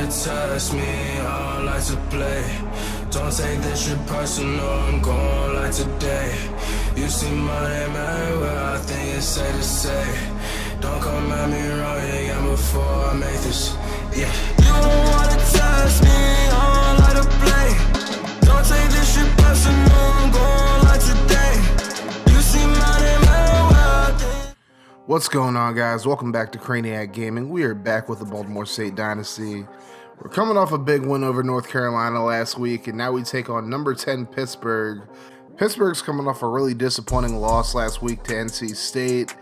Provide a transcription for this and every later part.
wanna test me, I don't like to play. Don't take this shit personal, I'm going like today. You see my name everywhere, I think it's safe to say. Don't come at me wrong again before I make this, yeah. You don't wanna test me, I don't like to play. Don't take this shit personal, I'm going like today. You see my name everywhere, I think. What's going on, guys? Welcome back to Craniac Gaming. We are back with the Baltimore State Dynasty. We're coming off a big win over North Carolina last week, and now we take on number 10 Pittsburgh. Pittsburgh's coming off a really disappointing loss last week to NC State,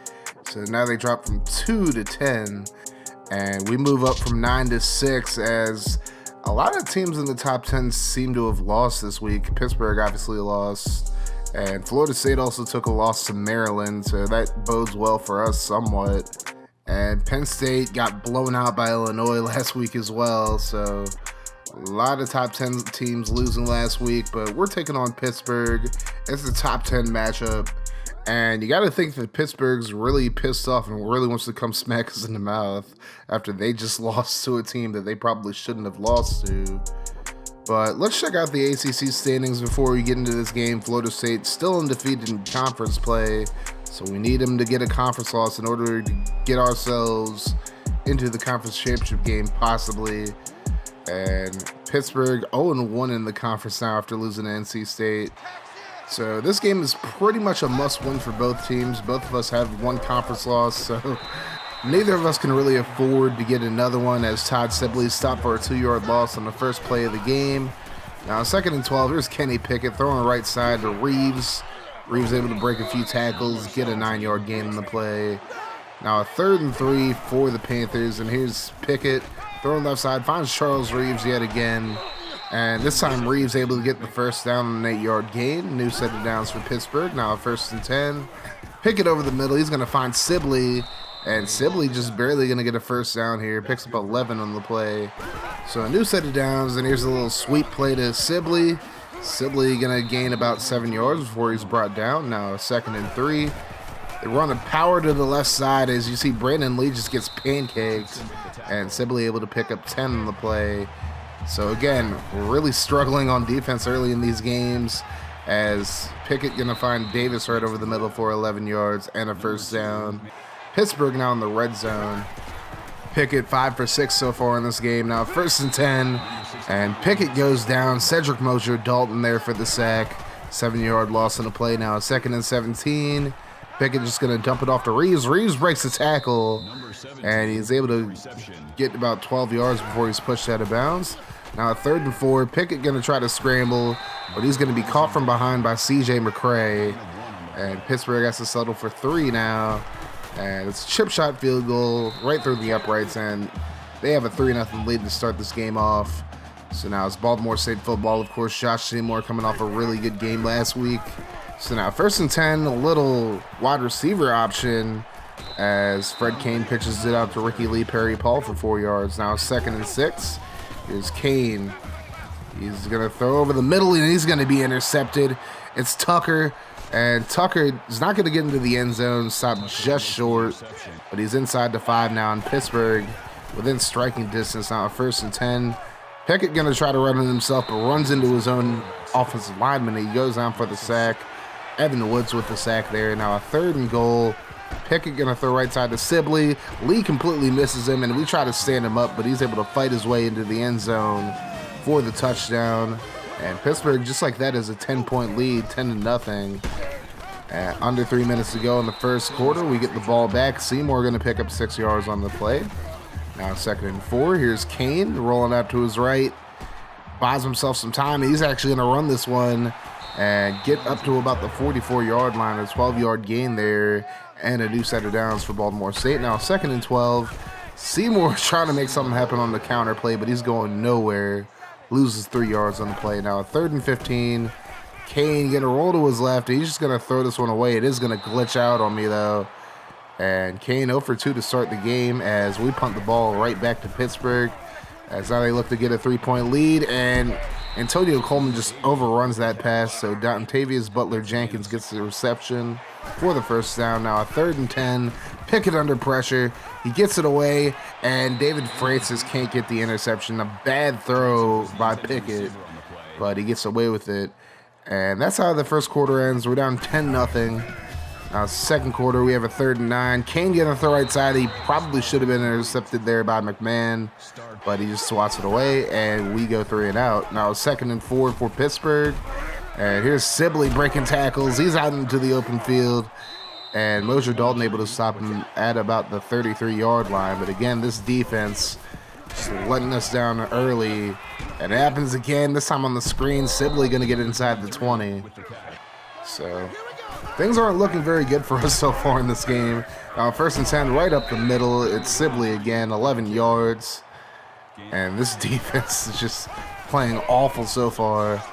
so now they drop from 2 to 10, and we move up from 9 to 6 as a lot of teams in the top 10 seem to have lost this week. Pittsburgh obviously lost, and Florida State also took a loss to Maryland, so that bodes well for us somewhat. And Penn State got blown out by Illinois last week as well, so a lot of top 10 teams losing last week, but we're taking on Pittsburgh. It's the top 10 matchup, and you got to think that Pittsburgh's really pissed off and really wants to come smack us in the mouth after they just lost to a team that they probably shouldn't have lost to. But let's check out the ACC standings before we get into this game. Florida State still undefeated in conference play, so we need them to get a conference loss in order to get ourselves into the conference championship game, possibly. And Pittsburgh 0-1 in the conference now after losing to NC State. So this game is pretty much a must-win for both teams. Both of us have one conference loss, so neither of us can really afford to get another one, as Todd Sibley stopped for a 2-yard loss on the first play of the game. Now, 2nd and 12, here's Kenny Pickett throwing right side to Reeves. Reeves able to break a few tackles, get a 9-yard gain in the play. Now a 3rd and 3 for the Panthers, and here's Pickett throwing left side, finds Charles Reeves yet again. And this time Reeves able to get the first down on an 8-yard gain. New set of downs for Pittsburgh. Now 1st and 10. Pickett over the middle. He's going to find Sibley. And Sibley just barely going to get a first down here. Picks up 11 on the play. So a new set of downs. And here's a little sweep play to Sibley. Sibley going to gain about 7 yards before he's brought down. Now 2nd and 3. They run a power to the left side. As you see, Brandon Lee just gets pancaked. And Sibley able to pick up 10 on the play. So again, we're really struggling on defense early in these games, as Pickett going to find Davis right over the middle for 11 yards and a first down. Pittsburgh now in the red zone. Pickett 5 for 6 so far in this game. Now 1st and 10, and Pickett goes down. Cedric Mosier Dalton there for the sack. 7-yard loss on the play. Now 2nd and 17. Pickett just going to dump it off to Reeves. Reeves breaks the tackle, and he's able to get about 12 yards before he's pushed out of bounds. Now 3rd and 4. Pickett going to try to scramble, but he's going to be caught from behind by C.J. McCray. And Pittsburgh has to settle for 3 now. And it's a chip shot field goal right through the uprights, and they have a 3-0 lead to start this game off. So now it's Baltimore State football. Of course, Josh Seymour coming off a really good game last week. So now 1st and 10, a little wide receiver option as Fred Kane pitches it out to Ricky Lee Perry Paul for 4 yards. Now 2nd and 6. Here's Kane. He's going to throw over the middle, and he's going to be intercepted. It's Tucker, and Tucker is not going to get into the end zone, stopped just short, but he's inside the 5 now in Pittsburgh, within striking distance. Now 1st and 10. Pickett going to try to run it himself, but runs into his own offensive lineman. He goes down for the sack. Evan Woods with the sack there. Now a 3rd and goal. Pickett going to throw right side to Sibley. Lee completely misses him, and we try to stand him up, but he's able to fight his way into the end zone for the touchdown. And Pittsburgh, just like that, is a 10-point lead, 10-0. Under 3 minutes to go in the first quarter. We get the ball back. Seymour going to pick up 6 yards on the play. Now 2nd and 4. Here's Kane rolling out to his right. Buys himself some time. He's actually going to run this one and get up to about the 44-yard line. A 12-yard gain there, and a new set of downs for Baltimore State. Now 2nd and 12. Seymour trying to make something happen on the counter play, but he's going nowhere. Loses 3 yards on the play. Now 3rd and 15. Kane going to roll to his left. He's just going to throw this one away. It is going to glitch out on me, though. And Kane 0 for 2 to start the game as we punt the ball right back to Pittsburgh. As now they look to get a 3-point lead, and Antonio Coleman just overruns that pass, so Dontavius Butler-Jenkins gets the reception for the first down. Now a 3rd and 10. Pickett under pressure. He gets it away, and David Francis can't get the interception. A bad throw by Pickett, but he gets away with it. And that's how the first quarter ends. We're down 10-0. Now, second quarter, we have a 3rd and 9. Kane getting a throw right side. He probably should have been intercepted there by McMahon, but he just swats it away, and we go 3 and out. Now, 2nd and 4 for Pittsburgh. And here's Sibley breaking tackles. He's out into the open field. And Mosier Dalton able to stop him at about the 33-yard line. But again, this defense just letting us down early. And it happens again, this time on the screen. Sibley going to get inside the 20. So things aren't looking very good for us so far in this game. 1st and 10 right up the middle. It's Sibley again, 11 yards. And this defense is just playing awful so far.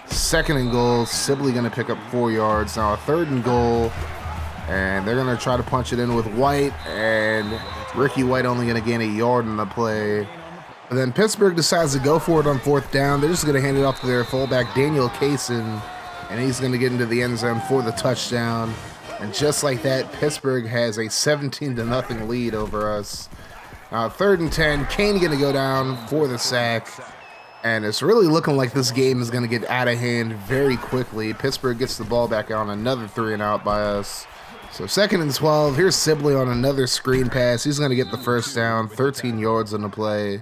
2nd and goal. Sibley going to pick up 4 yards. Now a 3rd and goal. And they're going to try to punch it in with White, and Ricky White only going to gain a yard in the play. And then Pittsburgh decides to go for it on 4th down. They're just going to hand it off to their fullback, Daniel Kaysen, and he's going to get into the end zone for the touchdown. And just like that, Pittsburgh has a 17-0 lead over us. 3rd and 10, Kane going to go down for the sack. And it's really looking like this game is going to get out of hand very quickly. Pittsburgh gets the ball back on another 3 and out by us. So 2nd and 12, here's Sibley on another screen pass. He's going to get the 1st down, 13 yards on the play.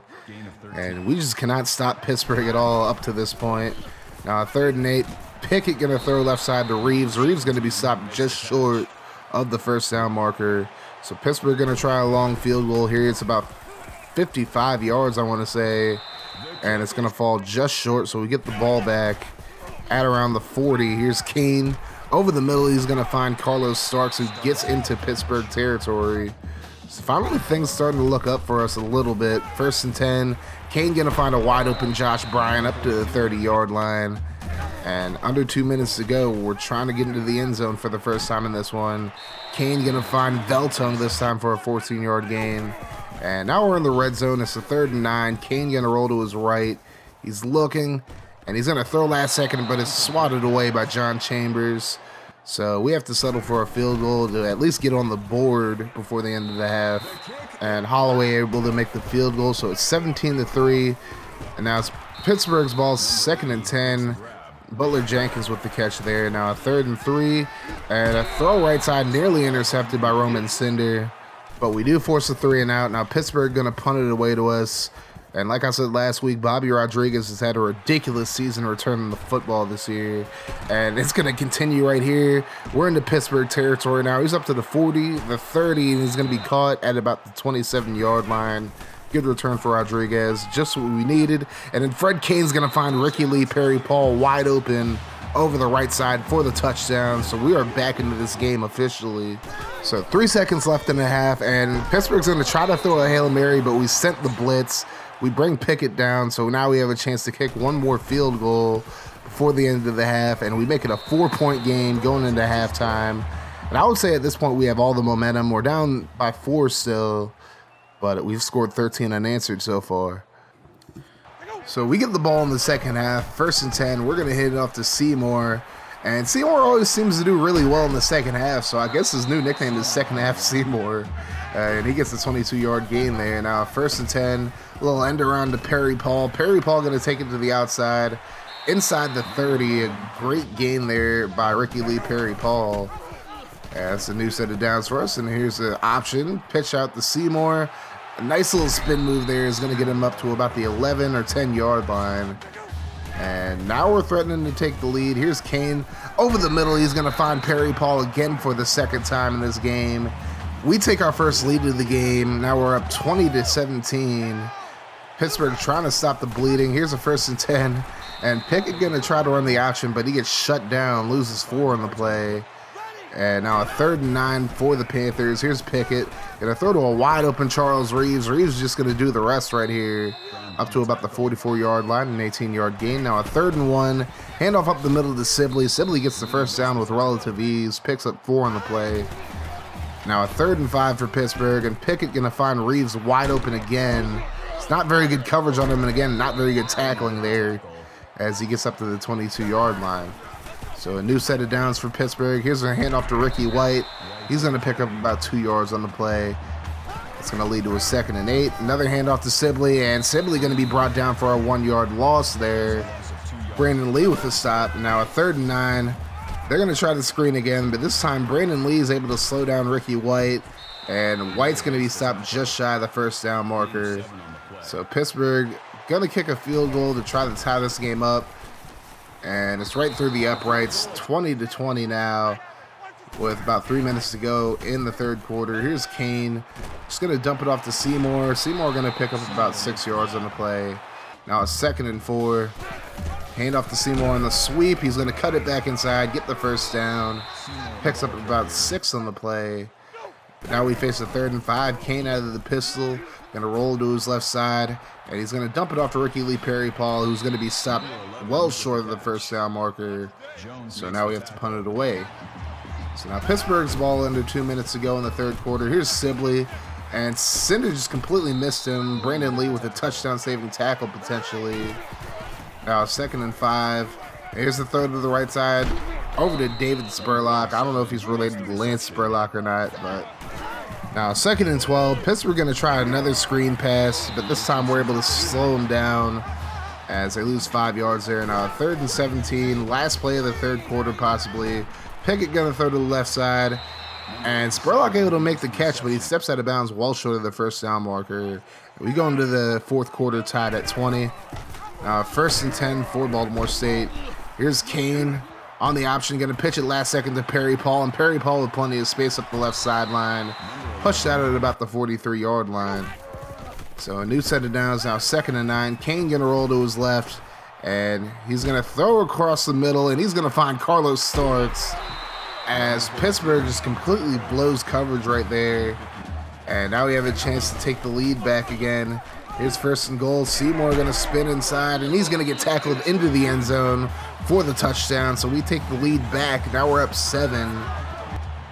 And we just cannot stop Pittsburgh at all up to this point. Now 3rd and 8, Pickett going to throw left side to Reeves. Reeves going to be stopped just short of the 1st down marker. So Pittsburgh going to try a long field goal here. It's about 55 yards, I want to say. And it's going to fall just short, so we get the ball back at around the 40. Here's Kane. Over the middle, he's going to find Carlos Starks, who gets into Pittsburgh territory. So finally, things starting to look up for us a little bit. 1st and 10. Kane going to find a wide-open Josh Bryant up to the 30-yard line. And under 2 minutes to go, we're trying to get into the end zone for the first time in this one. Kane going to find Veltung this time for a 14-yard gain. And now we're in the red zone. It's a 3rd and 9. Kane going to roll to his right. He's looking, and he's going to throw last second, but it's swatted away by John Chambers. So we have to settle for a field goal to at least get on the board before the end of the half. And Holloway able to make the field goal, so it's 17-3. And now it's Pittsburgh's ball, 2nd and 10. Butler Jenkins with the catch there. Now a 3rd and 3. And a throw right side nearly intercepted by Roman Cinder. But we do force a 3 and out. Now Pittsburgh going to punt it away to us. And like I said last week, Bobby Rodriguez has had a ridiculous season returning the football this year. And it's going to continue right here. We're into Pittsburgh territory now. He's up to the 40, the 30, and he's going to be caught at about the 27-yard line. Good return for Rodriguez. Just what we needed. And then Fred Kane's going to find Ricky Lee Perry-Paul wide open over the right side for the touchdown. So we are back into this game officially. So 3 seconds left in the half, and Pittsburgh's going to try to throw a Hail Mary, but we sent the blitz. We bring Pickett down, so now we have a chance to kick one more field goal before the end of the half, and we make it a 4-point game going into halftime. And I would say at this point we have all the momentum. We're down by 4 still, but we've scored 13 unanswered so far. So we get the ball in the second half, 1st and 10. We're going to hit it off to Seymour. And Seymour always seems to do really well in the second half, so I guess his new nickname is Second Half Seymour. And he gets the 22-yard gain there. Now 1st and 10, a little end around to Perry-Paul. Perry-Paul going to take it to the outside, inside the 30. A great gain there by Ricky Lee Perry-Paul. That's a new set of downs for us, and here's the option. Pitch out to Seymour. A nice little spin move there is going to get him up to about the 11 or 10-yard line. And now we're threatening to take the lead. Here's Kane over the middle. He's going to find Perry-Paul again for the 2nd time in this game. We take our first lead of the game. Now we're up 20-17. Pittsburgh trying to stop the bleeding. Here's a 1st and 10. And Pickett going to try to run the option, but he gets shut down, loses 4 on the play. And now a 3rd and 9 for the Panthers. Here's Pickett. Going to throw to a wide open Charles Reeves. Reeves just going to do the rest right here. Up to about the 44-yard line, an 18-yard gain. Now a 3rd and 1. Handoff up the middle to Sibley. Sibley gets the 1st down with relative ease. Picks up 4 on the play. Now a 3rd and 5 for Pittsburgh. And Pickett going to find Reeves wide open again. It's not very good coverage on him. And again, not very good tackling there as he gets up to the 22-yard line. So a new set of downs for Pittsburgh. Here's a handoff to Ricky White. He's going to pick up about 2 yards on the play. It's going to lead to a 2nd and 8. Another handoff to Sibley, and Sibley going to be brought down for a 1-yard loss there. Brandon Lee with the stop. Now a 3rd and 9. They're going to try the screen again, but this time Brandon Lee is able to slow down Ricky White, and White's going to be stopped just shy of the first down marker. So Pittsburgh going to kick a field goal to try to tie this game up, and it's right through the uprights, 20-20 now, with about 3 minutes to go in the 3rd quarter. Here's Kane, just going to dump it off to Seymour. Seymour going to pick up about 6 yards on the play. Now it's 2nd and 4. Hand off to Seymour on the sweep. He's going to cut it back inside, get the first down. Picks up about 6 on the play. Now we face a 3rd and 5. Kane out of the pistol. Going to roll to his left side. And he's going to dump it off to Ricky Lee Perry-Paul, who's going to be stopped well short of the first down marker. So now we have to punt it away. So now Pittsburgh's ball under 2 minutes to go in the 3rd quarter. Here's Sibley. And Cinder just completely missed him. Brandon Lee with a touchdown-saving tackle potentially. Now 2nd and 5. Here's the throw to the right side. Over to David Spurlock. I don't know if he's related to Lance Spurlock or not, but now 2nd and 12. Pittsburgh going to try another screen pass, but this time we're able to slow him down as they lose 5 yards there. Now 3rd and 17. Last play of the 3rd quarter possibly. Pickett going to throw to the left side. And Spurlock able to make the catch, but he steps out of bounds well short of the first down marker. We go into the 4th quarter tied at 20. 1st and 10 for Baltimore State. Here's Kane on the option, going to pitch it last second to Perry-Paul, and Perry-Paul with plenty of space up the left sideline. Pushed out at about the 43-yard line. So a new set of downs, now 2nd and 9. Kane going to roll to his left, and he's going to throw across the middle, and he's going to find Carlos Starks as Pittsburgh just completely blows coverage right there. And now we have a chance to take the lead back again. Here's 1st and goal. Seymour going to spin inside, and he's going to get tackled into the end zone for the touchdown. So we take the lead back. Now we're up 7.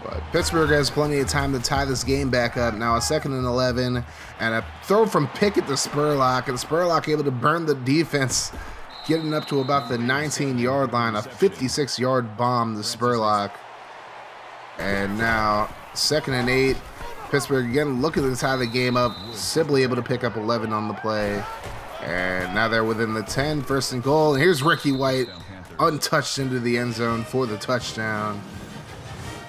But Pittsburgh has plenty of time to tie this game back up. Now a 2nd and 11, and a throw from Pickett to Spurlock, and Spurlock able to burn the defense, getting up to about the 19-yard line. A 56-yard bomb to Spurlock. And now 2nd and 8. Pittsburgh again looking to tie the game up. Sibley able to pick up 11 on the play. And now they're within the 10. 1st and goal. And here's Ricky White untouched into the end zone for the touchdown.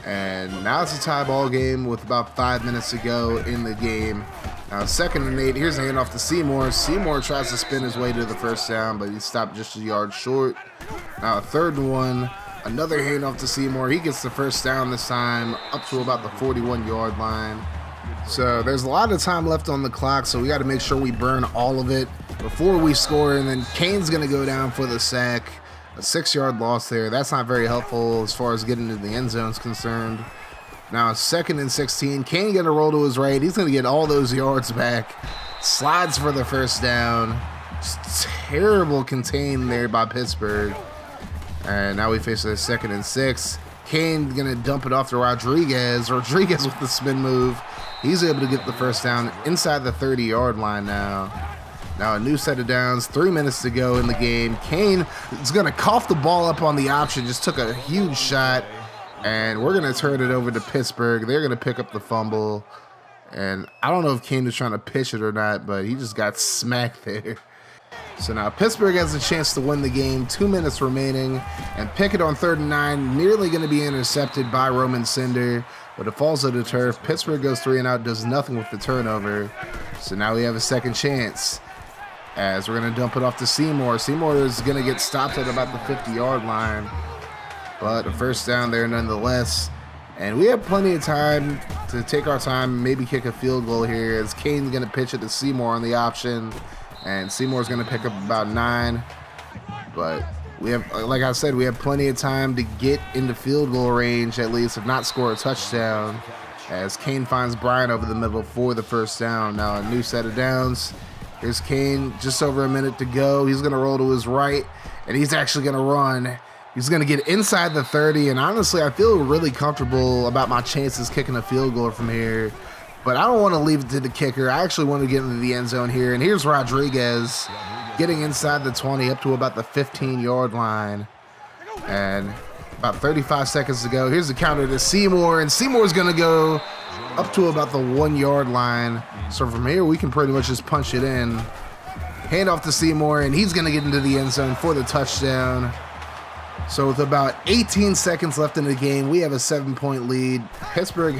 And now it's a tie ball game with about 5 minutes to go in the game. Now 2nd and 8. Here's a handoff to Seymour. Seymour tries to spin his way to the first down, but he's stopped just a yard short. Now 3rd and 1. Another handoff to Seymour. He gets the first down this time, up to about the 41-yard line. So there's a lot of time left on the clock, so we got to make sure we burn all of it before we score. And then Kane's going to go down for the sack. A 6-yard loss there. That's not very helpful as far as getting into the end zone is concerned. Now 2nd and 16. Kane going to roll to his right. He's going to get all those yards back. Slides for the first down. Just terrible contain there by Pittsburgh. And now we face a 2nd and 6. Kane going to dump it off to Rodriguez. Rodriguez with the spin move. He's able to get the first down inside the 30-yard line now. Now a new set of downs. 3 minutes to go in the game. Kane is going to cough the ball up on the option. Just took a huge shot. And we're going to turn it over to Pittsburgh. They're going to pick up the fumble. And I don't know if Kane was trying to pitch it or not, but he just got smacked there. So now Pittsburgh has a chance to win the game. 2 minutes remaining. And Pickett on 3rd and 9, nearly going to be intercepted by Roman Cinder. But it falls to the turf. Pittsburgh goes 3 and out, does nothing with the turnover. So now we have a second chance, as we're going to dump it off to Seymour. Seymour is going to get stopped at about the 50-yard line. But a first down there nonetheless. And we have plenty of time to take our time, maybe kick a field goal here, as Kane's going to pitch it to Seymour on the option. And Seymour's going to pick up about 9. But we have, like I said, we have plenty of time to get into field goal range, at least, if not score a touchdown, as Kane finds Bryant over the middle for the first down. Now a new set of downs. Here's Kane, just over a minute to go. He's going to roll to his right, and he's actually going to run. He's going to get inside the 30, and honestly, I feel really comfortable about my chances kicking a field goal from here. But I don't want to leave it to the kicker. I actually want to get into the end zone here. And here's Rodriguez getting inside the 20 up to about the 15-yard line. And About 35 seconds to go. Here's the counter to Seymour, and Seymour's going to go up to about the 1 yard line. So from here, we can pretty much just punch it in. Hand off to Seymour, and he's going to get into the end zone for the touchdown. So with about 18 seconds left in the game, we have a 7-point lead. Pittsburgh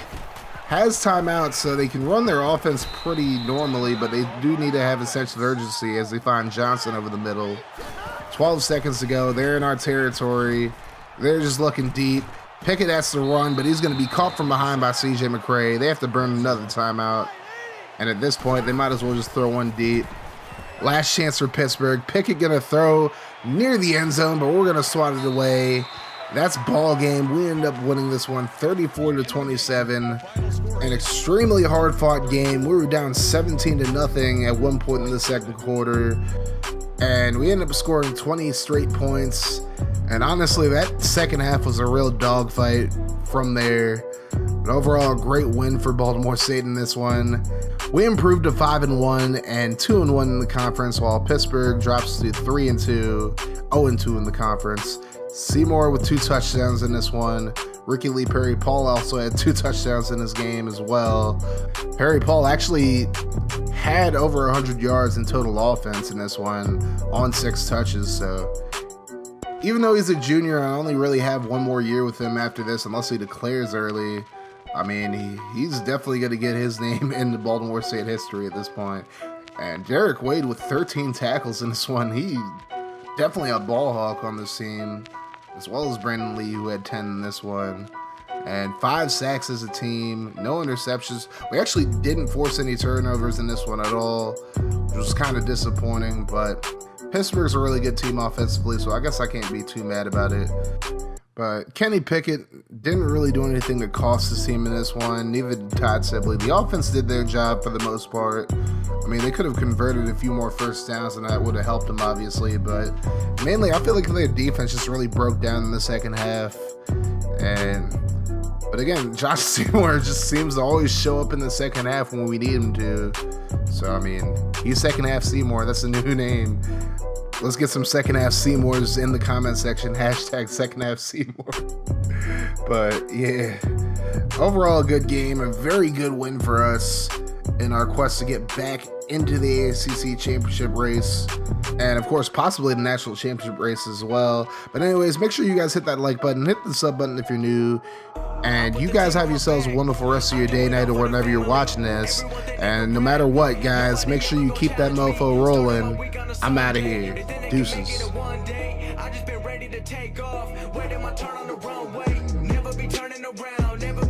has timeouts, so they can run their offense pretty normally, but they do need to have a sense of urgency as they find Johnson over the middle. 12 seconds to go. They're in our territory. They're just looking deep. Pickett has to run, but he's going to be caught from behind by C.J. McCray. They have to burn another timeout. And at this point, they might as well just throw one deep. Last chance for Pittsburgh. Pickett going to throw near the end zone, but we're going to swat it away. That's ball game. We end up winning this one 34-27. An extremely hard-fought game. We were down 17-0 at one point in the second quarter. And we ended up scoring 20 straight points. And honestly, that second half was a real dogfight from there. But overall, a great win for Baltimore State in this one. We improved to 5-1 and 2-1 in the conference, while Pittsburgh drops to 3-2, 0-2 in the conference. Seymour with 2 touchdowns in this one. Ricky Lee Perry-Paul also had 2 touchdowns in this game as well. Perry-Paul actually had over 100 yards in total offense in this one on 6 touches. So even though he's a junior, I only really have one more year with him after this, unless he declares early. I mean, he's definitely going to get his name into Baltimore State history at this point. And Derek Wade with 13 tackles in this one. He definitely a ball hawk on this team, as well as Brandon Lee, who had 10 in this one. And 5 sacks as a team, no interceptions. We actually didn't force any turnovers in this one at all, which was kind of disappointing, but Pittsburgh's a really good team offensively, so I guess I can't be too mad about it. But Kenny Pickett didn't really do anything to cost his team in this one, neither did Todd Sibley. The offense did their job for the most part. I mean, they could have converted a few more first downs, and that would have helped them, obviously. But mainly, I feel like their defense just really broke down in the second half. But again, Josh Seymour just seems to always show up in the second half when we need him to. So, I mean, he's second half Seymour. That's a new name. Let's get some second half Seymours in the comment section. Hashtag second half Seymour. But yeah, overall a good game. A very good win for us in our quest to get back into the ACC championship race. And of course, possibly the national championship race as well. But anyways, make sure you guys hit that like button. Hit the sub button if you're new. And you guys have yourselves a wonderful rest of your day, night, or whenever you're watching this. And no matter what, guys, make sure you keep that mofo rolling. I'm out of here. Deuces. I just been ready to take off. Waiting my turn on the runway. Never be turning around. Never